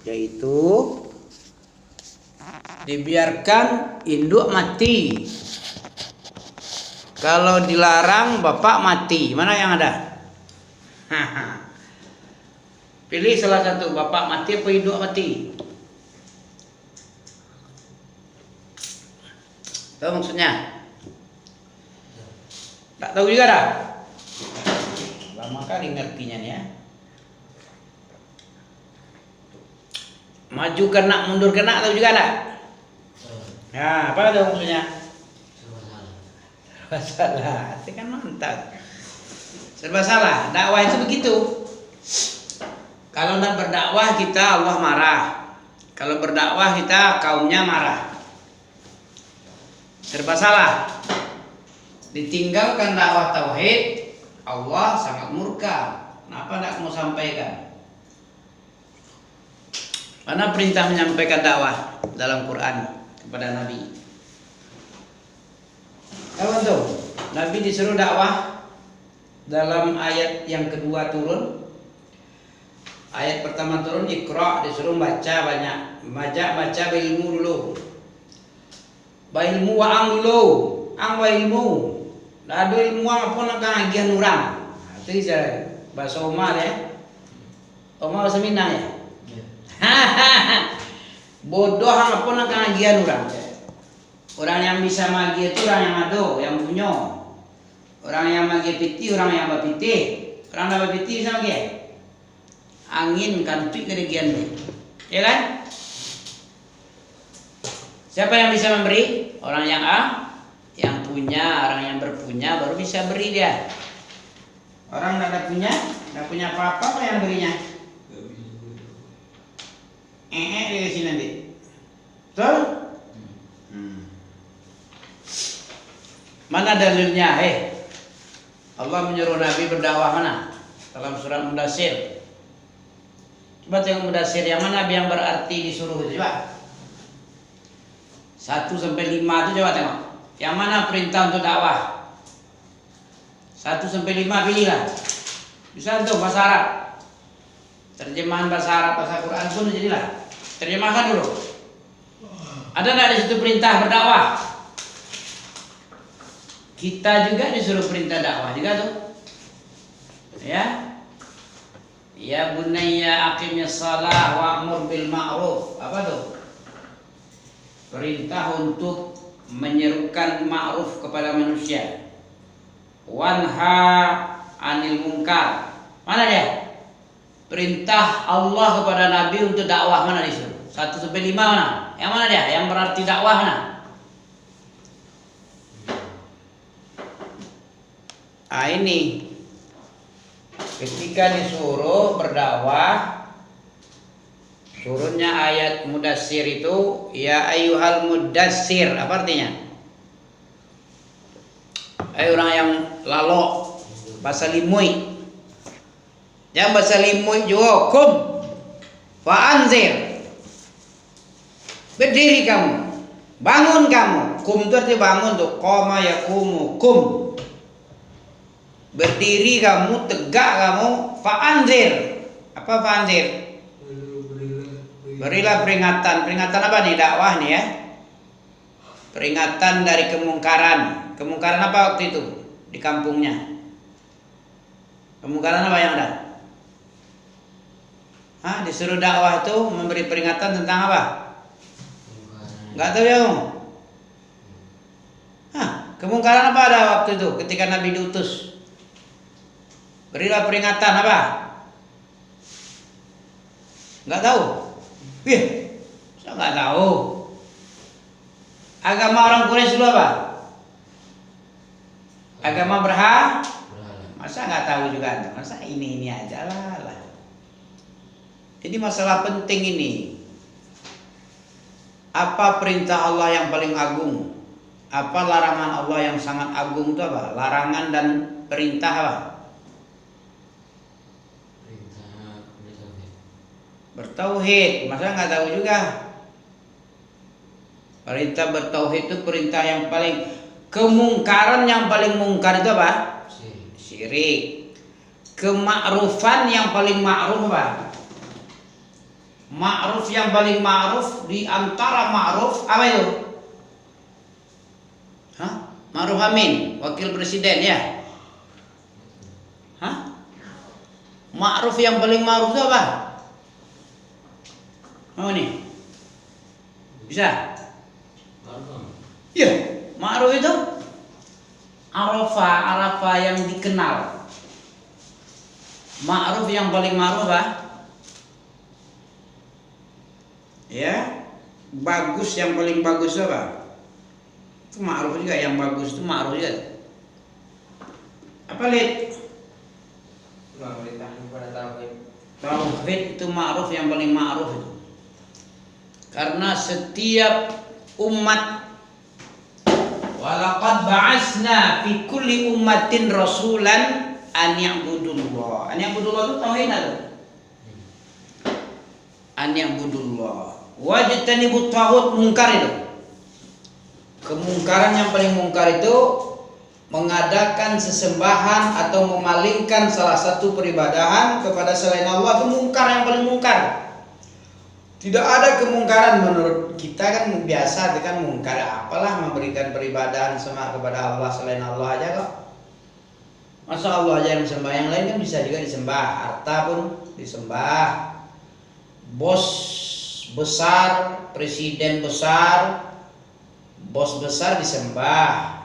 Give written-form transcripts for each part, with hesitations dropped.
yaitu dibiarkan induk mati. Kalau dilarang bapak mati, mana yang ada? Pilih salah satu, bapak mati apa induk mati? Tahu maksudnya? Tak tahu juga dah. Lama kali ngertinya nih ya. Maju kena, mundur kena, tahu juga tak? Ya, apa tahu maksudnya? Serba salah. Itu kan mantap. Serba salah. Dakwah itu begitu. Kalau nak berdakwah kita Allah marah. Kalau berdakwah kita kaumnya marah. Serba salah. Ditinggalkan dakwah tauhid, Allah sangat murka. Kenapa tidak mau sampaikan? Mana perintah menyampaikan dakwah dalam Quran kepada Nabi? Tahu tuh, Nabi disuruh dakwah dalam ayat yang kedua turun. Ayat pertama turun Iqra, disuruh baca banyak, baca ilmu dulu. Ilmu wa ang dulu, ang wa ilmu. Ada ilmu apa nak agian orang. Itu saya bahasa Omar ya. Omar bahasa Minang ya. Bodoh apa nak agian orang. Orang yang bisa magi itu orang yang ado, yang punya. Orang yang magi piti, orang yang bapiti. Orang yang bapiti bisa magi. Angin kantuk kedegian ni. Ya kan? Siapa yang bisa memberi? Orang yang yang punya, orang yang berpunya baru bisa beri dia. Orang tidak punya apa-apa, apa yang berinya? Di sini nanti. Betul? Mana dalilnya? Allah menyuruh Nabi berdakwah mana? Dalam surat Mudassir. Coba tengok Mudassir yang mana yang berarti disuruh itu coba. 1 sampai 5 itu coba tengok. Yang mana perintah untuk dakwah? 1 sampai 5 pilihlah. Bisa tuh bahasa Arab. Terjemahan bahasa Arab, bahasa Quran pun jadilah. Terjemahkan dulu. Ada enggak di situ perintah berdakwah? Kita juga disuruh perintah dakwah juga tuh. Ya. Ya bunayya aqimis shalah wa'mur bil ma'ruf. Apa tuh? Perintah untuk menyerukan ma'ruf kepada manusia. Wanha anil munkar. Mana dia? Perintah Allah kepada Nabi untuk dakwah mana disuruh? 1 sampai 5 mana? Yang mana dia? Yang berarti dakwah mana? Ini ketika disuruh berdakwah, turunnya ayat Mudassir itu, ya ayyuhal mudassir, apa artinya? Orang yang lalok, bahasa limui. Yang bahasa limui juga kum fa'anzir. Berdiri kamu, bangun kamu. Kum itu artinya bangun tuh, qama yaqumu kum. Berdiri kamu, tegak kamu, fa'anzir. Apa fa'anzir? Berilah peringatan. Peringatan apa nih? Dakwah nih ya. Peringatan dari kemungkaran. Kemungkaran apa waktu itu di kampungnya? Kemungkaran apa yang ada? Disuruh dakwah itu memberi peringatan tentang apa? Enggak tahu ya. Kemungkaran apa ada waktu itu ketika Nabi diutus? Berilah peringatan apa? Enggak tahu. Saya nggak tahu. Agama orang Quraisy dulu apa? Agama berhala. Masa nggak tahu juga? Masa ini aja lah. Jadi masalah penting ini. Apa perintah Allah yang paling agung? Apa larangan Allah yang sangat agung itu apa? Larangan dan perintah apa? Bertauhid, masa nggak tahu juga? Perintah bertauhid itu perintah yang paling, kemungkaran yang paling mungkar itu apa? Syirik. Kemakrufan yang paling makruf apa? Ma'ruf yang paling ma'ruf di antara ma'ruf apa itu? Hah? Ma'ruf Amin, wakil presiden ya? Hah? Ma'ruf yang paling ma'ruf itu apa? Mau nih? Bisa? Iya, ma'ruf itu Arafah yang dikenal. Ma'ruf yang paling ma'ruf apa? Ya, bagus yang paling bagus apa? Itu ma'ruf juga, yang bagus itu ma'ruf juga. Apa Lid? Tauhid itu ma'ruf yang paling ma'ruf itu. Karena setiap umat, walaqad ba'asna fi kulli ummatin rasulan an ya'budullah. An ya'budullah itu tauhid atau? An ya'budullah wajtanibut taghut, mungkar itu. Kemungkaran yang paling mungkar itu mengadakan sesembahan atau memalingkan salah satu peribadahan kepada selain Allah, itu mungkar yang paling mungkar. Tidak ada kemungkaran menurut kita kan biasa kan mungkar apalah memberikan peribadahan sama kepada Allah selain Allah aja kok. Masa Allah aja yang disembah, yang lain kan bisa juga disembah, harta pun disembah. Bos besar, presiden besar, bos besar disembah.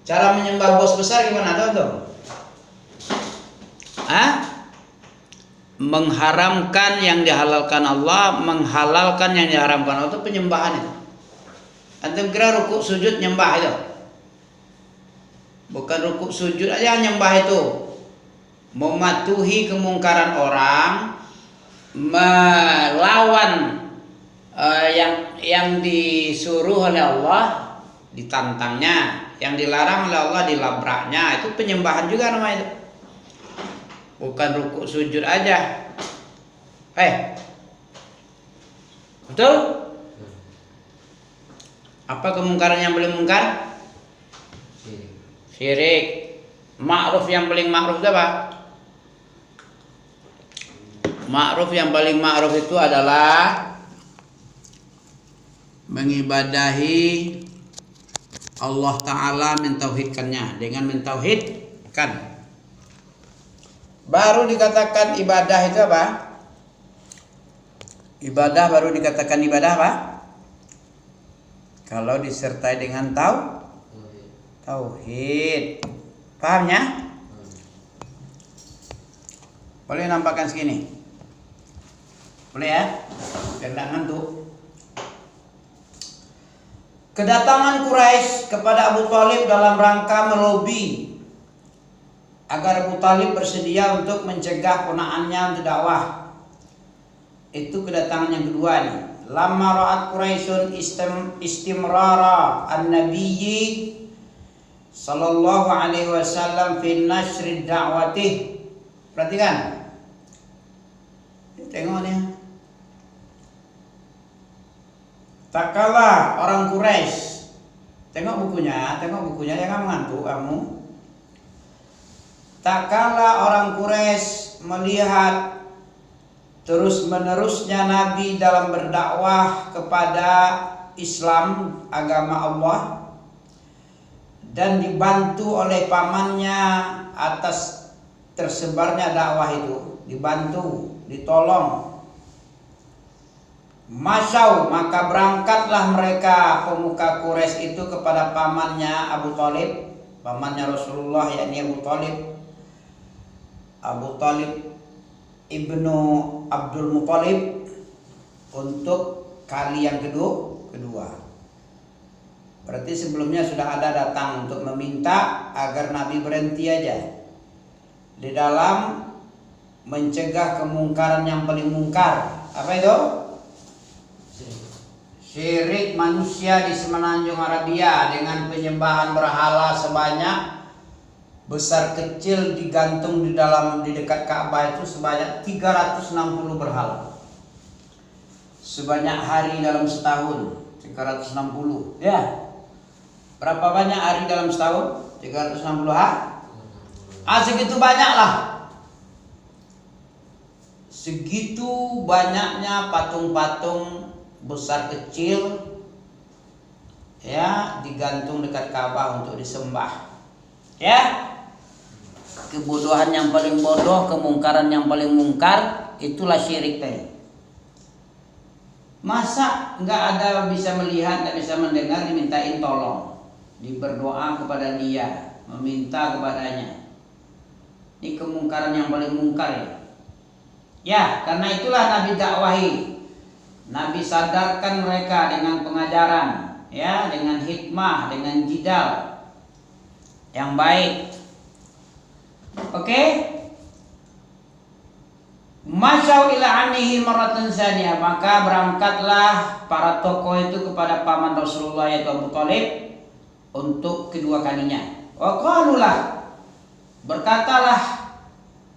Cara menyembah bos besar gimana tuh? Mengharamkan yang dihalalkan Allah, menghalalkan yang diharamkan Allah, itu penyembahan itu. Antum kira rukuk sujud nyembah itu? Bukan rukuk sujud aja nyembah itu. Mematuhi kemungkaran orang, melawan yang disuruh oleh Allah, ditantangnya, yang dilarang oleh Allah dilabraknya, itu penyembahan juga namanya itu. Bukan rukuk sujud aja. Betul? Apa kemungkaran yang paling mungkar? Syirik. Ma'ruf yang paling ma'ruf itu apa? Ma'ruf yang paling ma'ruf itu adalah mengibadahi Allah Ta'ala, mentauhidkannya. Dengan mentauhidkan, baru dikatakan ibadah itu apa? Ibadah baru dikatakan ibadah apa? Kalau disertai dengan tauhid. Pahamnya? Boleh nampakkan segini? Boleh ya? Biar tidak ngantuk. Kedatangan Quraisy kepada Abu Thalib dalam rangka melobi agar Abu Thalib bersedia untuk mencegah ponakannya untuk dakwah. Itu kedatangan yang kedua nih. Lamma ra'at Quraisyun istimrara an-nabiyyi sallallahu alaihi wasallam fi nashri da'watih. Perhatikan. Tengok nih. Tak kala orang Quraisy, tengok bukunya jangan mengantuk kamu. Tak kala orang Quraisy melihat terus-menerusnya Nabi dalam berdakwah kepada Islam, agama Allah, dan dibantu oleh pamannya atas tersebarnya dakwah itu, dibantu, ditolong. Masyau, maka berangkatlah mereka pemuka Quraisy itu kepada pamannya Abu Thalib, pamannya Rasulullah, yakni Abu Thalib ibnu Abdul Muthalib, untuk kali yang kedua. Berarti sebelumnya sudah ada datang untuk meminta agar Nabi berhenti aja di dalam mencegah kemungkaran yang paling mungkar. Apa itu? Syirik manusia di semenanjung Arabia dengan penyembahan berhala sebanyak, besar kecil digantung di dekat Ka'bah itu sebanyak 360 berhala. Sebanyak hari dalam setahun 360. Ya. Berapa banyak hari dalam setahun? 360 hari. Segitu banyak lah. segitu banyaknya patung-patung besar kecil ya digantung dekat Ka'bah untuk disembah. Ya. Kebodohan yang paling bodoh, kemungkaran yang paling mungkar, itulah syirik tadi. Masa nggak ada bisa melihat, nggak bisa mendengar, dimintain tolong, berdoa kepada dia, meminta kepadanya. Ini kemungkaran yang paling mungkar ya. Ya, karena itulah Nabi dakwahi. Nabi sadarkan mereka dengan pengajaran, ya, dengan hikmah, dengan jidal yang baik. Oke? Masyau ila anihi maratan saniyah, maka berangkatlah para tokoh itu kepada paman Rasulullah yaitu Abu Thalib untuk kedua kalinya. Wa qalulah, berkatalah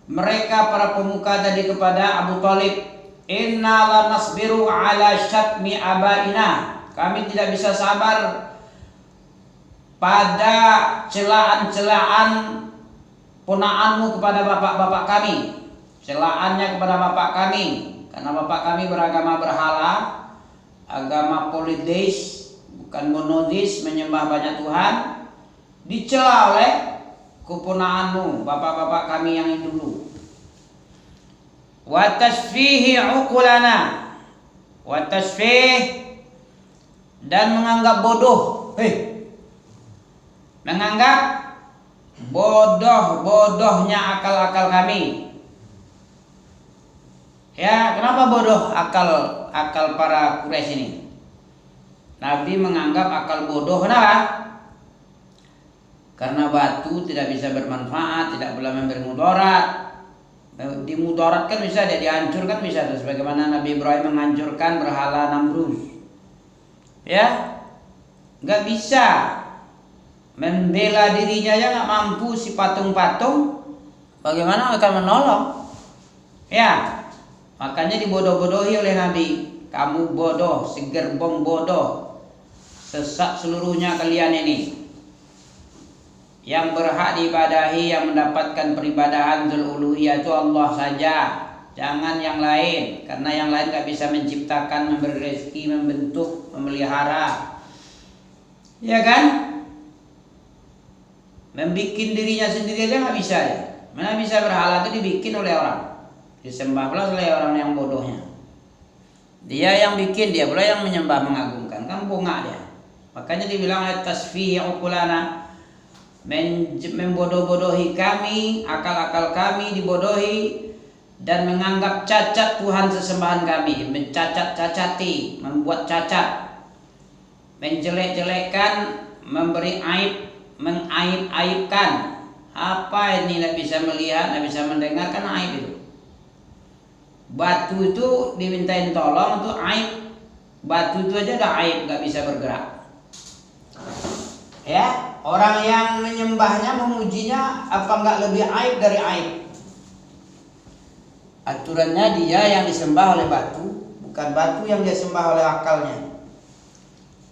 mereka para pemuka tadi kepada Abu Thalib, inna la nasbiru ala syatmi abaina, kami tidak bisa sabar pada celaan-celaan ponaanmu kepada bapak-bapak kami, celaannya kepada bapak kami, karena bapak kami beragama berhala, agama politeis, bukan monoteis, menyembah banyak Tuhan, dicela oleh keponaanmu, bapak-bapak kami yang dulu. Wa tasfihi uqulana, wa tasfih, dan menganggap bodoh, menganggap bodohnya akal-akal kami. Ya, kenapa bodoh akal para Quraisy ini? Nabi menganggap akal bodoh, kenapa? Karena batu tidak bisa bermanfaat, tidak boleh memberi mudarat. Dimudaratkan bisa, dia dihancurkan bisa, sebagaimana Nabi Ibrahim menghancurkan berhala Namrus. Ya, nggak bisa. Membela dirinya aja nggak mampu si patung-patung, bagaimana akan menolong? Ya, makanya dibodoh-bodohi oleh Nabi. Kamu bodoh, segerbong bodoh, sesat seluruhnya kalian ini. Yang berhak diibadahi, yang mendapatkan peribadahan dzul uluhiyah itu Allah saja, jangan yang lain, karena yang lain nggak bisa menciptakan, memberi rezeki, membentuk, memelihara, ya kan? Membikin dirinya sendiri aja nggak bisa ya. Mana bisa berhala itu dibikin oleh orang, disembah pula oleh orang yang bodohnya. Dia yang bikin, dia pula yang menyembah mengagungkan, kan bongak dia. Makanya dibilang tasfih uqulana, membodoh-bodohi kami, akal-akal kami dibodohi, dan menganggap cacat Tuhan sesembahan kami, mencacat-cacati, membuat cacat, menjelek-jelekkan, memberi aib, mengaib-aibkan. Apa ini? Tidak bisa melihat, tidak bisa mendengar, kan aib itu. Batu itu dimintain tolong untuk aib. Batu itu aja udah aib, nggak bisa bergerak. Ya, orang yang menyembahnya, memujinya, apa nggak lebih aib dari aib? Aturannya dia yang disembah oleh batu, bukan batu yang dia sembah oleh akalnya.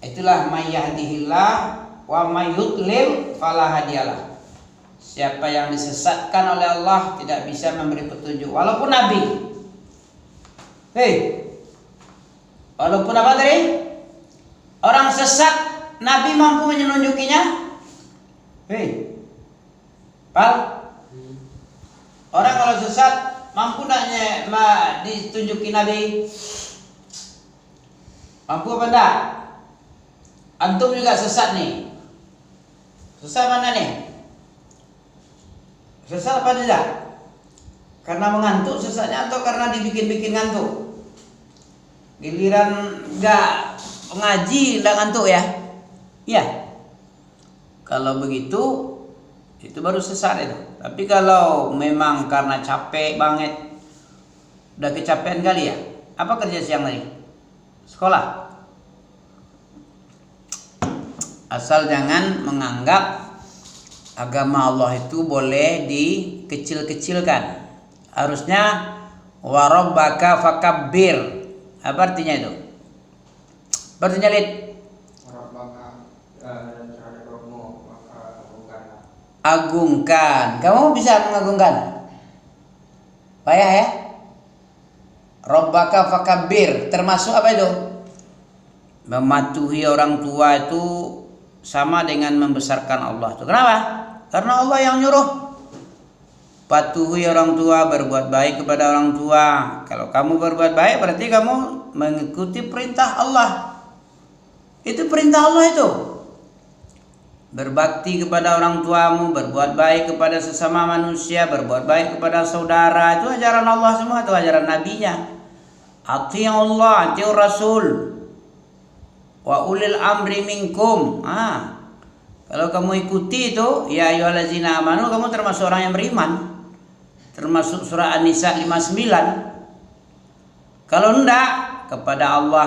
Itulah may yahdihillah wa may yudlil fala hadiyalah. Siapa yang disesatkan oleh Allah tidak bisa memberi petunjuk, walaupun nabi. Walaupun apa tadi? Orang sesat, nabi mampu menunjukinya. Pal. Orang kalau sesat mampu enggak ditunjuki nabi? Mampu apa enggak? Antum juga sesat nih. Sesat mana nih? Sesat apa tidak? Karena mengantuk sesatnya atau karena dibikin-bikin ngantuk? Giliran enggak ngaji enggak ngantuk ya? Iya. Kalau begitu itu baru sesat itu. Tapi kalau memang karena capek banget, udah kecapean kali ya. Apa kerja siang tadi? Sekolah. Asal jangan menganggap agama Allah itu boleh dikecil-kecilkan. Harusnya wa rabbaka fakabbir. Apa artinya itu? Apa artinya, Lid? Rabbaka dan terhadap Rabbmu maka agungkanlah. Agungkan. Kamu bisa mengagungkan? Payah ya? Rabbaka fakabbir. Termasuk apa itu? Mematuhi orang tua itu sama dengan membesarkan Allah. Itu kenapa? Karena Allah yang nyuruh. Patuhi orang tua, berbuat baik kepada orang tua. Kalau kamu berbuat baik berarti kamu mengikuti perintah Allah. Itu perintah Allah itu. Berbakti kepada orang tuamu, berbuat baik kepada sesama manusia, berbuat baik kepada saudara. Itu ajaran Allah semua, itu ajaran nabinya. Ati'u Allah, ati'u Rasul. Wa ulil amri minkum. Kalau kamu ikuti itu, ya ayyuhallazina amanu, kamu termasuk orang yang beriman. Termasuk surah An-Nisa 59. Kalau enggak, kepada Allah